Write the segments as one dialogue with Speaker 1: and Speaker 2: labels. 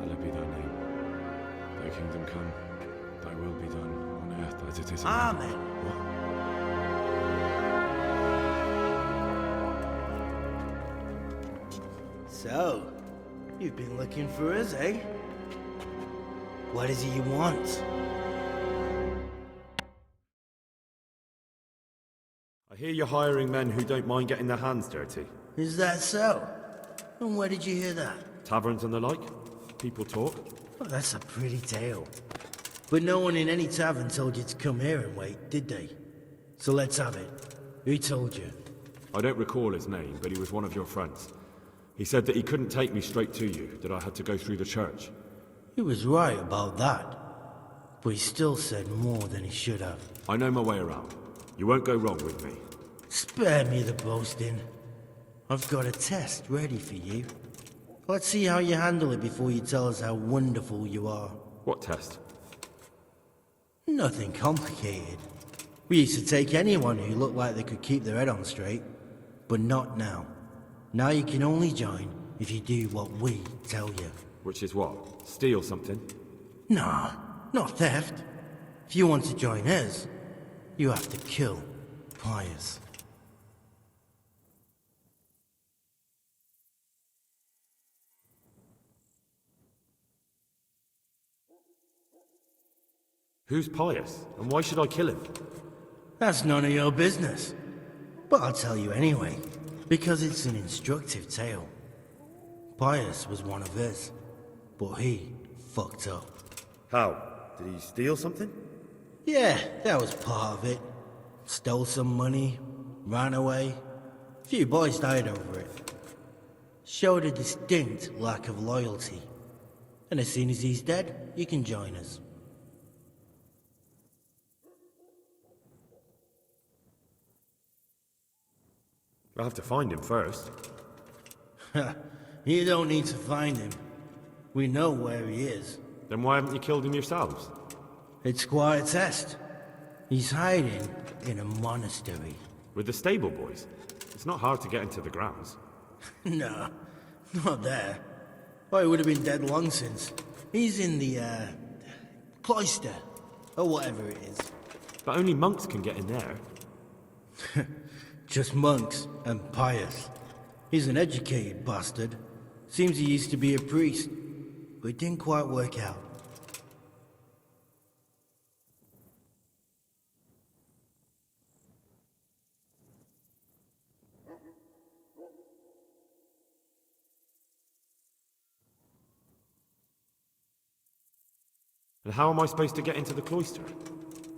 Speaker 1: hallowed be thy name. Thy kingdom come, thy will be done, on earth as it is in
Speaker 2: Amen.
Speaker 1: heaven. What?
Speaker 2: So, you've been looking for us, eh? What is it you want?
Speaker 1: I hear you're hiring men who don't mind getting their hands dirty.
Speaker 2: Is that so? And where did you hear that?
Speaker 1: Taverns and the like. People talk.
Speaker 2: Well, that's a pretty tale. But no one in any tavern told you to come here and wait, did they? So let's have it. Who told you?
Speaker 1: I don't recall his name, but he was one of your friends. He said that he couldn't take me straight to you, that I had to go through the church.
Speaker 2: He was right about that. But he still said more than he should have.
Speaker 1: I know my way around. You won't go wrong with me.
Speaker 2: Spare me the boasting. I've got a test ready for you. Let's see how you handle it before you tell us how wonderful you are.
Speaker 1: What test?
Speaker 2: Nothing complicated. We used to take anyone who looked like they could keep their head on straight. But not now. Now you can only join if you do what we tell you.
Speaker 1: Which is what? Steal something?
Speaker 2: Nah, not theft. If you want to join us, you have to kill Pius.
Speaker 1: Who's Pius, and why should I kill him?
Speaker 2: That's none of your business. But I'll tell you anyway, because it's an instructive tale. Pius was one of us, but he fucked up.
Speaker 1: How? Did he steal something?
Speaker 2: Yeah, that was part of it. Stole some money, ran away. A few boys died over it. Showed a distinct lack of loyalty. And as soon as he's dead, you can join us.
Speaker 1: I'll have to find him first.
Speaker 2: You don't need to find him. We know where he is.
Speaker 1: Then why haven't you killed him yourselves?
Speaker 2: It's quite a test. He's hiding in a monastery.
Speaker 1: With the stable boys? It's not hard to get into the grounds.
Speaker 2: No, not there. Well, he would have been dead long since. He's in the, cloister, or whatever it is.
Speaker 1: But only monks can get in there.
Speaker 2: Just monks and Pius. He's an educated bastard. Seems he used to be a priest, but it didn't quite work out.
Speaker 1: And how am I supposed to get into the cloister?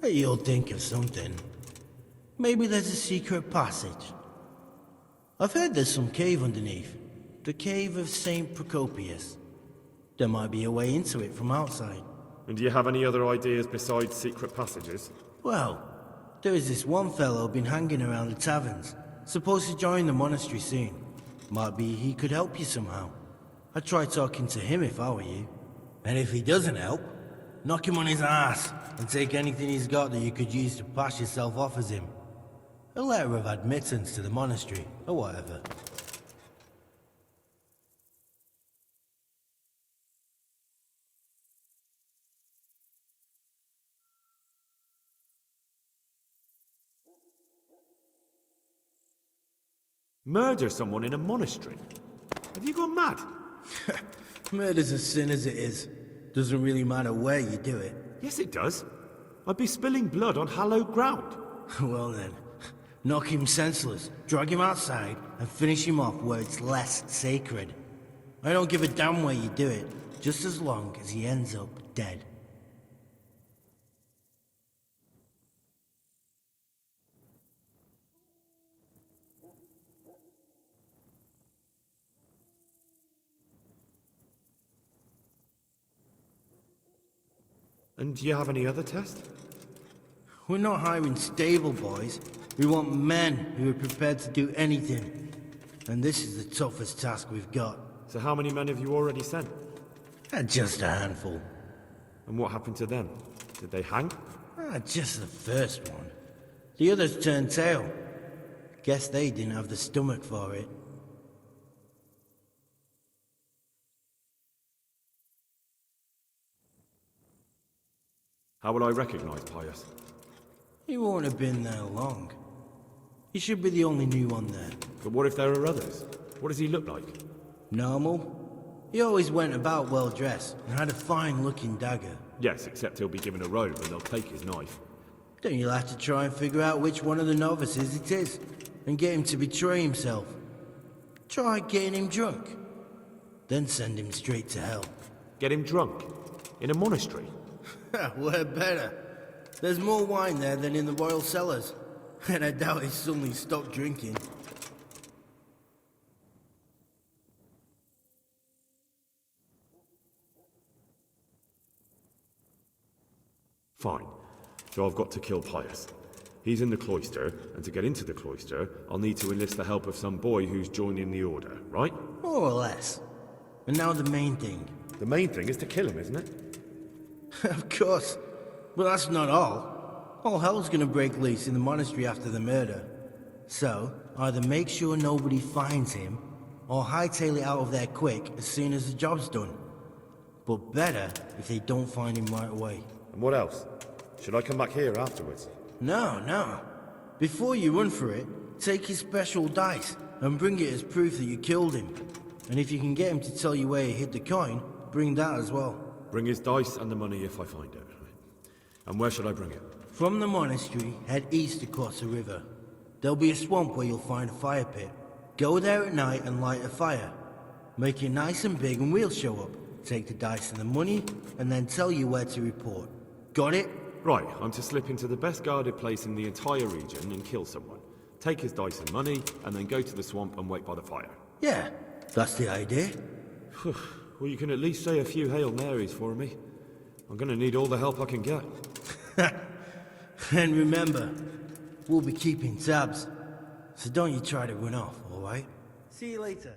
Speaker 2: You'll think of something. Maybe there's a secret passage. I've heard there's some cave underneath. The cave of St. Procopius. There might be a way into it from outside.
Speaker 1: And do you have any other ideas besides secret passages?
Speaker 2: Well, there is this one fellow been hanging around the taverns. Supposed to join the monastery soon. Might be he could help you somehow. I'd try talking to him if I were you. And if he doesn't help, knock him on his ass and take anything he's got that you could use to pass yourself off as him. A letter of admittance to the monastery, or whatever.
Speaker 1: Murder someone in a monastery? Have you gone mad?
Speaker 2: Murder's a sin as it is. Doesn't really matter where you do it.
Speaker 1: Yes, it does. I'd be spilling blood on hallowed ground.
Speaker 2: Well then, knock him senseless, drag him outside, and finish him off where it's less sacred. I don't give a damn where you do it, just as long as he ends up dead.
Speaker 1: And do you have any other test?
Speaker 2: We're not hiring stable boys. We want men who are prepared to do anything. And this is the toughest task we've got.
Speaker 1: So how many men have you already sent?
Speaker 2: Just a handful.
Speaker 1: And what happened to them? Did they hang?
Speaker 2: Just the first one. The others turned tail. Guess they didn't have the stomach for it.
Speaker 1: How will I recognize Pius?
Speaker 2: He won't have been there long. He should be the only new one there.
Speaker 1: But what if there are others? What does he look like?
Speaker 2: Normal. He always went about well dressed and had a fine looking dagger.
Speaker 1: Yes, except he'll be given a robe and they'll take his knife.
Speaker 2: Then you'll have to try and figure out which one of the novices it is, and get him to betray himself. Try getting him drunk. Then send him straight to hell.
Speaker 1: Get him drunk? In a monastery?
Speaker 2: We're better. There's more wine there than in the royal cellars. And I doubt he suddenly stopped drinking.
Speaker 1: Fine. So I've got to kill Pius. He's in the cloister, and to get into the cloister, I'll need to enlist the help of some boy who's joining the order, right?
Speaker 2: More or less. And now the main thing.
Speaker 1: The main thing is to kill him, isn't it?
Speaker 2: Of course. But that's not all. All hell's gonna break loose in the monastery after the murder. So, either make sure nobody finds him, or hightail it out of there quick as soon as the job's done. But better if they don't find him right away.
Speaker 1: And what else? Should I come back here afterwards?
Speaker 2: No. Before you run for it, take his special dice and bring it as proof that you killed him. And if you can get him to tell you where he hid the coin, bring that as well.
Speaker 1: Bring his dice and the money if I find it. And where should I bring it?
Speaker 2: From the monastery, head east across the river. There'll be a swamp where you'll find a fire pit. Go there at night and light a fire. Make it nice and big and we'll show up. Take the dice and the money, and then tell you where to report. Got it?
Speaker 1: Right, I'm to slip into the best guarded place in the entire region and kill someone. Take his dice and money, and then go to the swamp and wait by the fire.
Speaker 2: Yeah, that's the idea.
Speaker 1: Well, you can at least say a few Hail Marys for me. I'm gonna need all the help I can get.
Speaker 2: And remember, we'll be keeping tabs. So don't you try to run off, alright? See you later.